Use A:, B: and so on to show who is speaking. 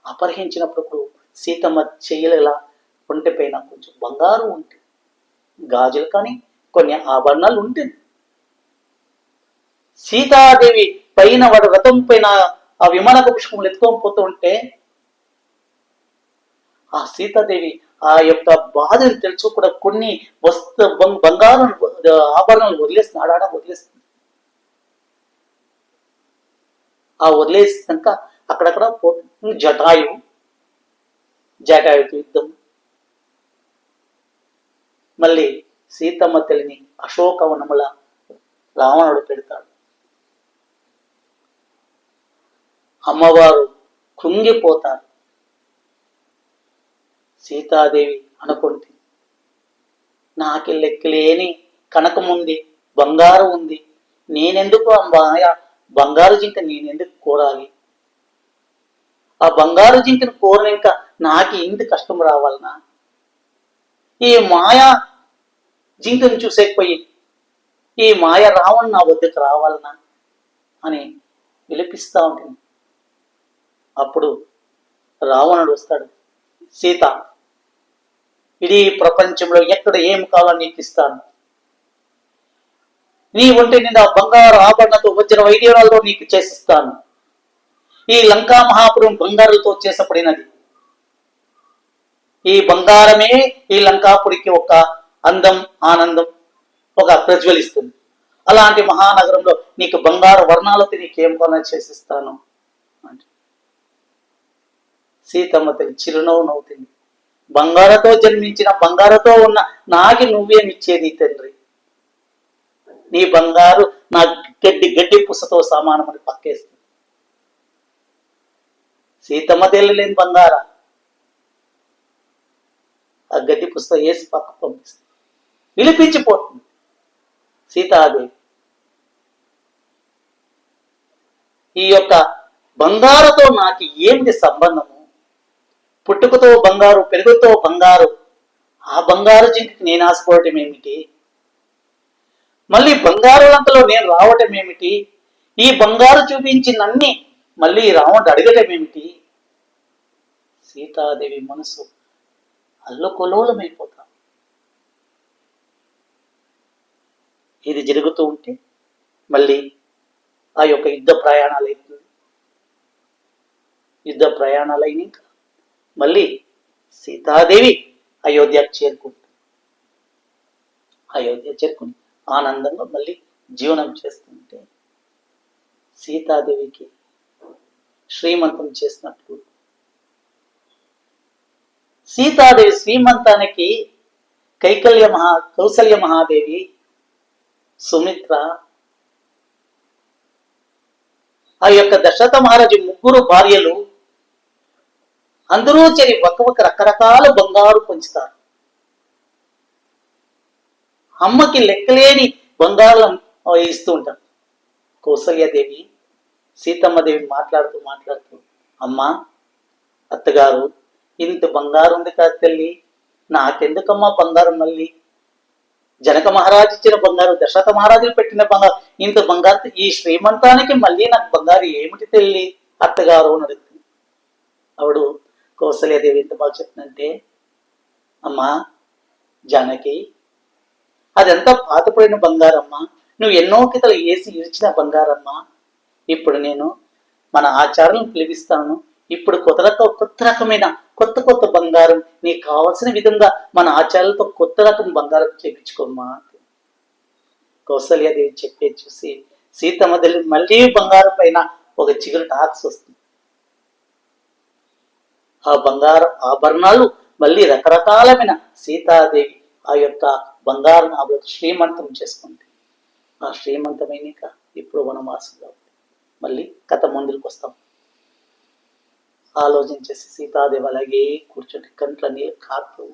A: అపహరించినప్పుడు సీతమ్మ చెయ్యలేలా ఒంటి పైన కొంచెం బంగారు ఉంటుంది, గాజులు కానీ కొన్ని ఆభరణాలు ఉంటుంది. సీతాదేవి పైన వాడు రథం పైన ఆ విమానక పుష్పములు ఎత్తుకొని పోతూ ఉంటే ఆ సీతాదేవి ఆ యొక్క బాధను తెలుసు కూడా కొన్ని బంగారు ఆభరణాలు వదిలేస్తుంది, ఆడాడ వదిలేస్తుంది. ఆ వదిలేసినాక అక్కడక్కడ పోతుంది. జటాయుతో యుద్ధం. మళ్ళీ సీతమ్మ తల్లిని అశోకవనముల రావణుడు పెడతాడు. అమ్మవారు కృంగిపోతారు. సీతాదేవి అనుకుంటుంది, నాకు లెక్కలేని కనకముంది, బంగారం ఉంది, నేనెందుకు అమ్మాయ బంగారు జింక నేనెందుకు కోరాలి? ఆ బంగారు జింకను కోరినాక నాకు ఇంత కష్టం రావాలనా? ఈ మాయా జింకను చూసేకపోయి ఈ మాయ రావణ్ నా వద్దకు రావాలనా అని విలపిస్తా ఉంటుంది. అప్పుడు రావణుడు వస్తాడు. సీత, ఇడీ ప్రపంచంలో ఎక్కడ ఏం కావాలో నీకు ఇస్తాను. నీ ఒంటి నిండా బంగారు ఆభరణతో వజ్ర వైద్యాలతో నీకు చేసిస్తాను. ఈ లంకా మహాపురం బంగారులతో చేసబడినది. ఈ బంగారమే ఈ లంకాపురికి ఒక అందం, ఆనందం, ఒక ప్రజ్వలిస్తుంది. అలాంటి మహానగరంలో నీకు బంగారు వర్ణాలతో నీకేం పని చేసిస్తాను అంటే సీతమ్మ తల్లి చిరునవ్వు నవ్వుతుంది. బంగారతో జన్మించిన బంగారతో ఉన్న నాకి నువ్వేమిచ్చేది తండ్రి? నీ బంగారు నా గడ్డి పుసతో సమానమని పక్కేస్తుంది. సీతమ్మ తల్లి లేని బంగార ఆ గడ్డి పుసతో వేసి పక్క పంపిస్తుంది. విలిపించిపోతుంది సీతాదేవి. ఈ యొక్క బంగారుతో నాకు ఏమిటి సంబంధము? పుట్టుకతో బంగారు, పెరుగుతో బంగారు, ఆ బంగారు జింకకి నేను ఆశపడటం ఏమిటి? మళ్ళీ బంగారు లంకలో నేను రావటం ఏమిటి? ఈ బంగారు చూపించినన్ని మళ్ళీ రావణుడు అడగటం ఏమిటి? సీతాదేవి మనసు అల్లకొలోలమైపోతా. ఇది జరుగుతూ ఉంటే మళ్ళీ ఆ యొక్క యుద్ధ ప్రయాణాలు అవుతుంది. యుద్ధ ప్రయాణాలైనాక మళ్ళీ సీతాదేవి అయోధ్యకు చేరుకుంటుంది. అయోధ్య చేరుకుని ఆనందంగా మళ్ళీ జీవనం చేస్తుంటే సీతాదేవికి శ్రీమంతం చేసినప్పుడు సీతాదేవి శ్రీమంతానికి కౌసల్య మహాదేవి, సుమిత్ర, ఆ యొక్క దశరథ మహారాజు ముగ్గురు భార్యలు అందరూ చేరి ఒక రకరకాల బంగారు పంచుతారు. అమ్మకి లెక్కలేని బంగారం ఇస్తూ ఉంటారు. కౌసల్యాదేవి సీతమ్మదేవి మాట్లాడుతూ అమ్మ, అత్తగారు, ఇంత బంగారు ఉంది కాదు తల్లి, నాకెందుకమ్మా బంగారం? మళ్ళీ జనక మహారాజు ఇచ్చిన బంగారు, దశరథ మహారాజులు పెట్టిన బంగారు, ఇంత బంగారు ఈ శ్రీమంతానికి మళ్ళీ నాకు బంగారు ఏమిటి తల్లి అత్తగారు అని అడుగుతుంది. ఆవిడు కౌసల్యాదేవి ఎంత బాగా చెప్తుందంటే, అమ్మా జానకి, అదంతా పాతపడిన బంగారమ్మా, నువ్వు ఎన్నో కితలు వేసి ఇరిచిన బంగారమ్మా. ఇప్పుడు నేను మన ఆచారాలను పిలిపిస్తాను. ఇప్పుడు కొత్త రకమైన కొత్త బంగారం నీకు కావాల్సిన విధంగా మన ఆచారాలతో కొత్త రకం బంగారం చేయించుకోమ్మా. కౌసల్యాదేవి చెప్పే చూసి సీతమ్మ తల్లి మళ్ళీ బంగారం పైన ఒక చిగురు టాక్స్ వస్తుంది. ఆ బంగారం ఆభరణాలు మళ్ళీ రకరకాలమైన సీతాదేవి ఆ యొక్క బంగారం ఆభరణ శ్రీమంతం చేసుకుంది. ఆ శ్రీమంతమైనక ఇప్పుడు వనవాసంలో మళ్ళీ కథ ముందుకు వస్తాం. ఆలోచించేసి సీతాదేవి అలాగే కూర్చొని కంట్ల నీళ్ళు కారుతూ